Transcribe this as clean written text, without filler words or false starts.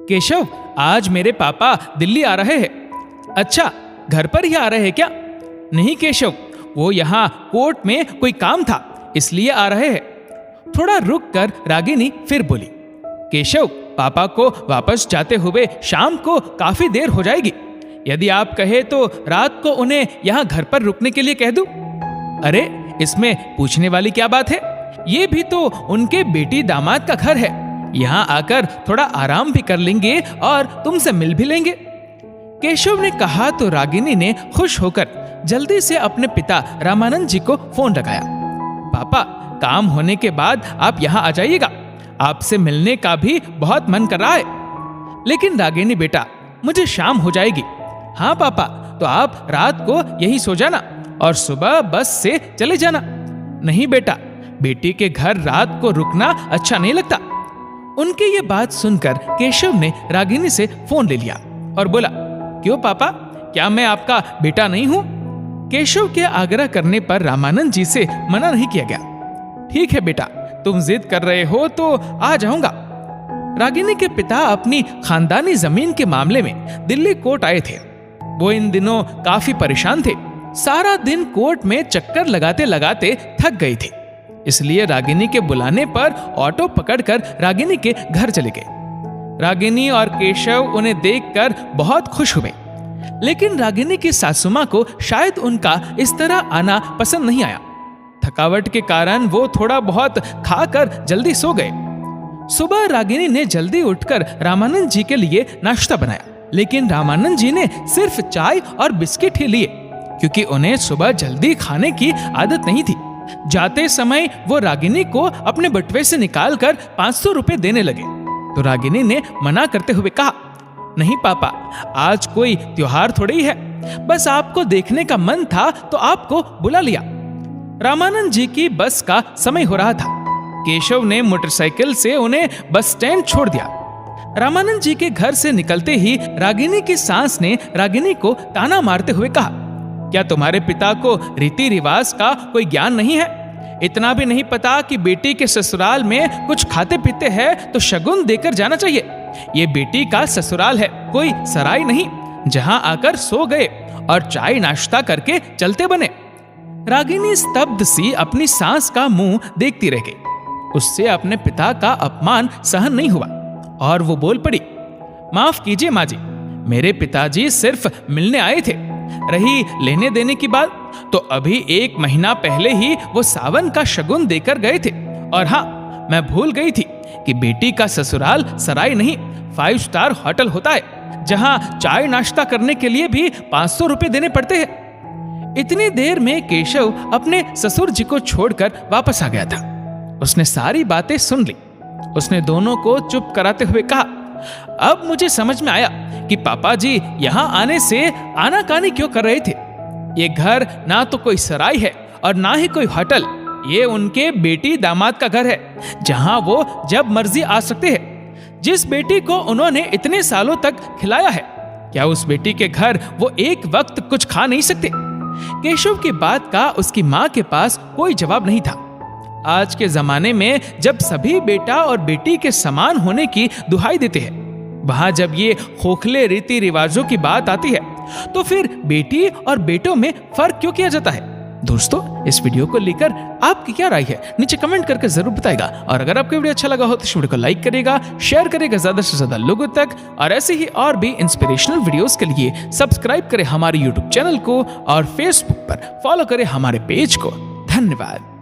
केशव, आज मेरे पापा दिल्ली आ रहे हैं। अच्छा, घर पर ही आ रहे हैं क्या? नहीं केशव, वो यहाँ कोर्ट में कोई काम था इसलिए आ रहे हैं। थोड़ा रुक कर रागिनी फिर बोली, केशव, पापा को वापस जाते हुए शाम को काफी देर हो जाएगी। यदि आप कहे तो रात को उन्हें यहाँ घर पर रुकने के लिए कह दूं। अरे, इसमें पूछने वाली क्या बात है? ये भी तो उनके बेटी दामाद का घर है। यहाँ आकर थोड़ा आराम भी कर लेंगे और तुमसे मिल भी लेंगे। केशव ने कहा तो रागिनी ने खुश होकर जल्दी से अपने पिता रामानंद जी को फोन लगाया। पापा, काम होने के बाद आप यहाँ आ जाइएगा। आपसे मिलने का भी बहुत मन कर रहा है। लेकिन रागिनी बेटा, मुझे शाम हो जाएगी। हाँ पापा, तो आप रात को यही सो जाना और सुबह बस से चले जाना। नहीं बेटा, बेटी के घर रात को रुकना अच्छा नहीं लगता। उनकी ये बात सुनकर केशव ने रागिनी से फोन ले लिया और बोला, क्यों पापा, क्या मैं आपका बेटा नहीं हूं? केशव के आग्रह करने पर रामानंद जी से मना नहीं किया गया। ठीक है बेटा, तुम जिद कर रहे हो तो आ जाऊंगा। रागिनी के पिता अपनी खानदानी जमीन के मामले में दिल्ली कोर्ट आए थे। वो इन दिनों काफी परेशान थे। सारा दिन कोर्ट में चक्कर लगाते लगाते थक गए थे। इसलिए रागिनी के बुलाने पर ऑटो पकड़कर रागिनी के घर चले गए। रागिनी और केशव उन्हें देखकर बहुत खुश हुए। लेकिन रागिनी की सासू मां को शायद उनका इस तरह आना पसंद नहीं आया। थकावट के कारण वो थोड़ा बहुत खाकर जल्दी सो गए। सुबह रागिनी ने जल्दी उठकर रामानंद जी के लिए नाश्ता बनाया। लेकिन रामानंद जी ने सिर्फ चाय और बिस्किट ही लिए, क्योंकि उन्हें सुबह जल्दी खाने की आदत नहीं थी। जाते समय वो रागिनी को अपने बटुए से निकालकर 500 रुपए देने लगे। तो रागिनी ने मना करते हुए कहा, नहीं पापा, आज कोई त्योहार थोड़ी है, बस आपको देखने का मन था तो आपको बुला लिया। रामानंद जी की बस का समय हो रहा था। केशव ने मोटरसाइकिल से उन्हें बस स्टैंड छोड़ दिया। रामानंद जी के घर से निकलते ही रागिनी की सास ने रागिनी को ताना मारते हुए कहा, क्या तुम्हारे पिता को रीति रिवाज का कोई ज्ञान नहीं है? इतना भी नहीं पता कि बेटी के ससुराल में कुछ खाते पीते हैं तो शगुन देकर जाना चाहिए। ये बेटी का ससुराल है, कोई सराय नहीं जहां आकर सो गए और चाय नाश्ता करके चलते बने। रागिनी स्तब्ध सी अपनी सास का मुंह देखती रह गई। उससे अपने पिता का अपमान सहन नहीं हुआ और वो बोल पड़ी, माफ कीजिए माँ जी, मेरे पिताजी सिर्फ मिलने आए थे। रही लेने देने की बात, तो अभी 1 महीना पहले ही वो सावन का शगुन देकर गए थे। और हाँ, मैं भूल गई थी कि बेटी का ससुराल सराय नहीं 5 स्टार होटल होता है, जहां चाय नाश्ता करने के लिए भी 500 रुपए देने पड़ते हैं। इतनी देर में केशव अपने ससुर जी को छोड़कर वापस आ गया था। उसने सारी बातें सुन ली। उसने दोनों को चुप कराते हुए कहा, अब मुझे समझ में आया कि पापा जी यहाँ आने से आनाकानी क्यों कर रहे थे। ये घर ना तो कोई सराय है और ना ही कोई होटल। ये उनके बेटी दामाद का घर है, जहां वो जब मर्जी आ सकते हैं। जिस बेटी को उन्होंने इतने सालों तक खिलाया है, क्या उस बेटी के घर वो एक वक्त कुछ खा नहीं सकते? केशव की बात का उसकी माँ के पास कोई जवाब नहीं था। आज के जमाने में जब सभी बेटा और बेटी के समान होने की दुहाई देते हैं, वहां जब ये खोखले रीति रिवाजों की बात आती है, तो फिर बेटी और बेटों में फर्क क्यों किया जाता है? दोस्तों, इस वीडियो को लेकर आपकी क्या राय है, नीचे कमेंट करके जरूर बताएगा। और अगर आपको वीडियो अच्छा लगा हो तो इस वीडियो को लाइक करेगा, शेयर करेगा ज्यादा से ज्यादा लोगों तक। और ऐसे ही और भी इंस्पिरेशनल वीडियोस के लिए सब्सक्राइब करें हमारे यूट्यूब चैनल को और फेसबुक पर फॉलो करें हमारे पेज को। धन्यवाद।